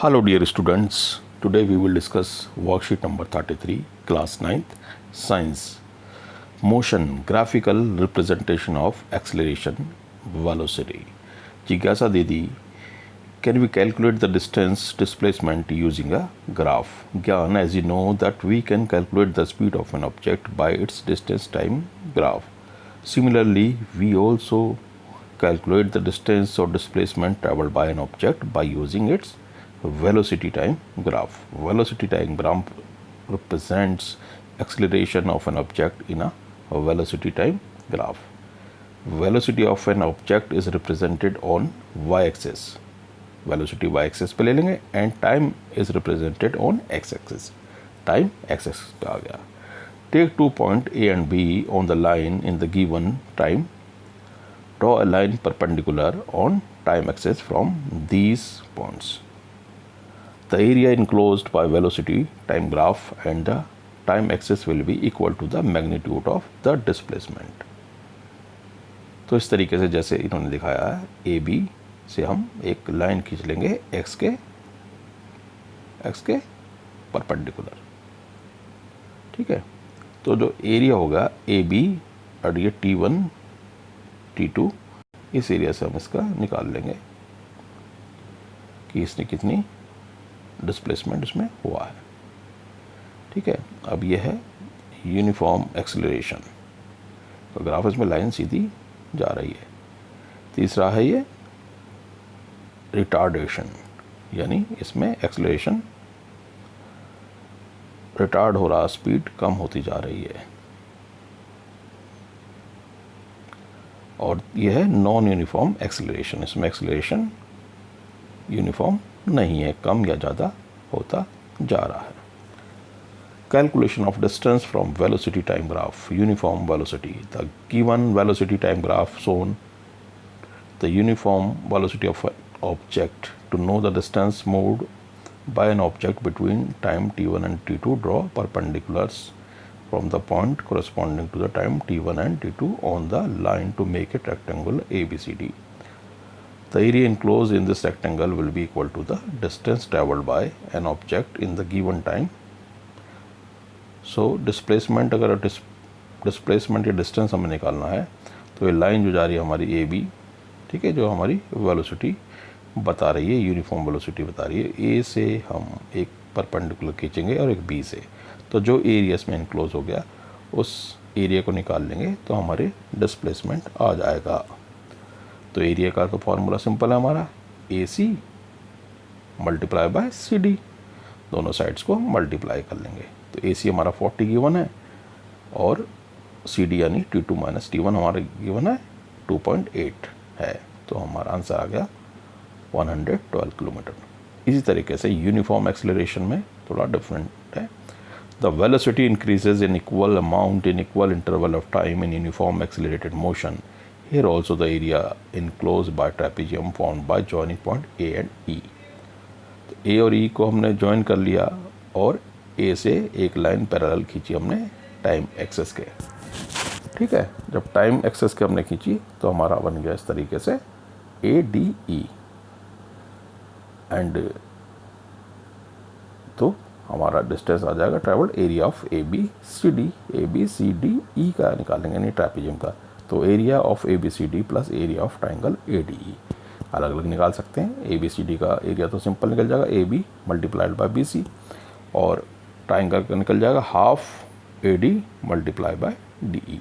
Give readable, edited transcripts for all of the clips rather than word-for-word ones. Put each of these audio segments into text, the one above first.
Hello dear students, today we will discuss worksheet number 33, class 9th, science, motion, graphical representation of acceleration, velocity. जिज्ञासा दीदी, can we calculate the distance displacement using a graph? Gyan, as you know that we can calculate the speed of an object by its distance time graph. Similarly, we also calculate the distance or displacement traveled by an object by using its velocity time graph. Velocity time graph represents acceleration of an object in a velocity time graph. Velocity of an object is represented on y-axis. Velocity y-axis पे ले लेंगे and time is represented on x-axis. Time x-axis पे आ गया. Take 2 points A and B on the line in the given time. Draw a line perpendicular on time axis from these points. The area enclosed by velocity time graph and the time axis will be equal to the magnitude of the displacement. तो इस तरीके से जैसे इन्होंने दिखाया है, A B से हम एक लाइन खींच लेंगे एक्स के परपेंडिकुलर. ठीक है, तो जो एरिया होगा ए बी और ये T1 T2, इस एरिया से हम इसका निकाल लेंगे कि इसने कितनी डिस्प्लेसमेंट इसमें हुआ है. ठीक है, अब ये है यूनिफॉर्म एक्सेलरेशन, तो ग्राफ इसमें लाइन सीधी जा रही है. तीसरा है ये रिटार्डेशन, यानी इसमें एक्सेलरेशन रिटार्ड हो रहा, स्पीड कम होती जा रही है. और ये है नॉन यूनिफॉर्म एक्सेलरेशन, इसमें एक्सेलरेशन यूनिफॉर्म नहीं है, कम या ज़्यादा होता जा रहा है. Calculation of distance from velocity time graph, uniform velocity. The given velocity time graph shown the uniform velocity of an object. To know the distance moved by an object between time t1 and t2, draw perpendiculars from the point corresponding to the time t1 and t2 on the line to make it rectangle ABCD. The area enclosed in this rectangle will be equal to the distance traveled by an object in the given time. So displacement, अगर displacement या distance हमें निकालना है तो ये line जो जा रही है हमारी ए बी, ठीक है, जो हमारी वेलोसिटी बता रही है, यूनिफॉर्म वेलोसिटी बता रही है. ए से हम एक परपेंडिकुलर खींचेंगे और एक बी से, तो जो एरिया इसमें इनक्लोज हो गया उस एरिया को निकाल लेंगे तो हमारे डिस्प्लेसमेंट आ जाएगा. तो एरिया का तो फॉर्मूला सिंपल है हमारा, ए C multiply by C D, दोनों साइड्स को मल्टीप्लाई कर लेंगे. तो ए सी हमारा 40 गिवन है और सी डी यानी T2 माइनस T1 हमारा गिवन है 2.8 है, तो हमारा आंसर आ गया 112 किलोमीटर. इसी तरीके से यूनिफॉर्म एक्सेलरेशन में थोड़ा डिफरेंट है. The velocity increases in equal amount in equal interval of time in uniform accelerated motion. Here also the area enclosed by trapezium formed by joining point A and E. तो A और E को हमने join कर लिया और A से एक line parallel खींची हमने टाइम एक्सेस के. ठीक है, जब टाइम एक्सेस के हमने खींची तो हमारा बन गया इस तरीके से ADE एंड तो हमारा डिस्टेंस आ जाएगा travelled area of ABCD. ABCDE का निकालेंगे, यानी ट्रैपेजियम का, तो area of ABCD plus area of triangle ADE अलग अलग निकाल सकते हैं. ABCD का एरिया तो सिंपल निकल जाएगा AB मल्टीप्लाइड बाय BC, और ट्राइंगल का निकल जाएगा half AD multiply by DE.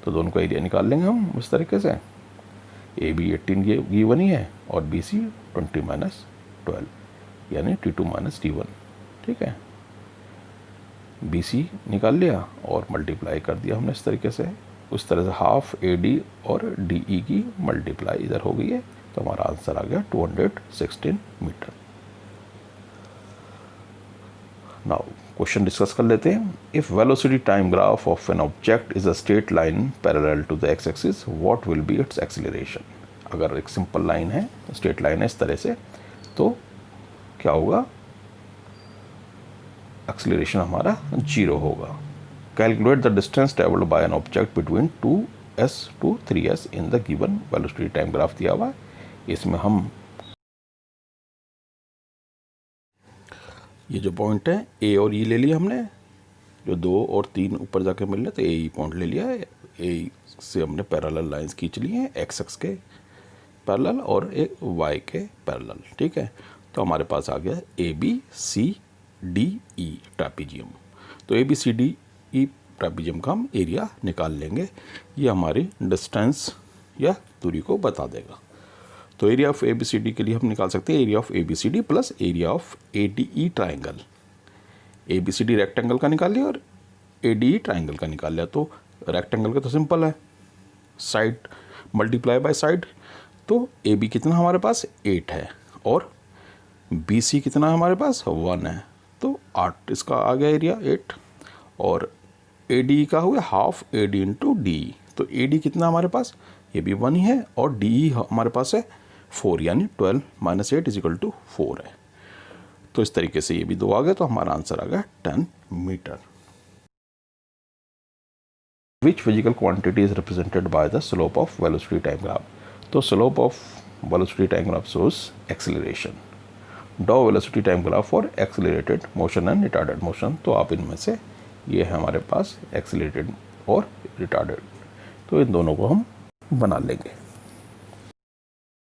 तो दोनों का एरिया निकाल लेंगे हम इस तरीके से. AB 18 गिवन ही है और BC 20 माइनस 12 यानी T2 माइनस T1. ठीक है, BC निकाल लिया और मल्टीप्लाई कर दिया हमने इस तरीके से. उस तरह से हाफ AD और DE की मल्टीप्लाई इधर हो गई है, तो हमारा आंसर आ गया 216 मीटर. नाउ क्वेश्चन डिस्कस कर लेते हैं. If velocity time graph of an object is a straight line parallel to the x axis, what will be its acceleration. अगर एक सिंपल लाइन है, स्ट्रेट लाइन है इस तरह से, तो क्या होगा, एक्सेलरेशन हमारा 0 होगा. Calculate the distance traveled by an object between 2s to 3s in the given velocity time graph दिया हुआ है. इसमें हम ये जो पॉइंट है ए और ई ले लिया हमने, जो 2 और 3 ऊपर जाके मिल रहे तो ए ई पॉइंट ले लिया है। ए से हमने पैरेलल लाइंस खींच ली हैं, एक्स एक्स के पैरेलल और एक वाई के पैरेलल, ठीक है। तो हमारे पास आ गया ए बी सी डी ई ट्रापीजियम। तो ए बी सी डी ई ट्रापीजियम का हम एरिया निकाल लेंगे, ये हमारी डिस्टेंस या दूरी को बता देगा। तो area of A B C D के लिए हम निकाल सकते हैं area of A B C D plus area of A D E triangle. A B C D rectangle का निकाल लिया और ए डी ई ट्राइंगल का निकाल लिया। तो रेक्टेंगल का तो सिंपल है, साइड मल्टीप्लाई बाय साइड। तो ए बी कितना हमारे पास 8 है और बी सी कितना हमारे पास 1 है, तो 8 इसका आ गया एरिया 8। और ए डी का हुआ half A D into D, तो ए डी कितना हमारे पास, ये भी 1 ही है और डी ई हमारे पास है 4, यानी 12 - 8 = 4 है। तो इस तरीके से ये भी 2 आ गए, तो हमारा आंसर आ गया 10 metre. Which physical quantity is represented by the slope of velocity time graph? तो slope of velocity time graph shows acceleration. Draw velocity time graph for accelerated motion and retarded motion. तो आप इनमें से ये है हमारे पास accelerated और retarded, तो इन दोनों को हम बना लेंगे।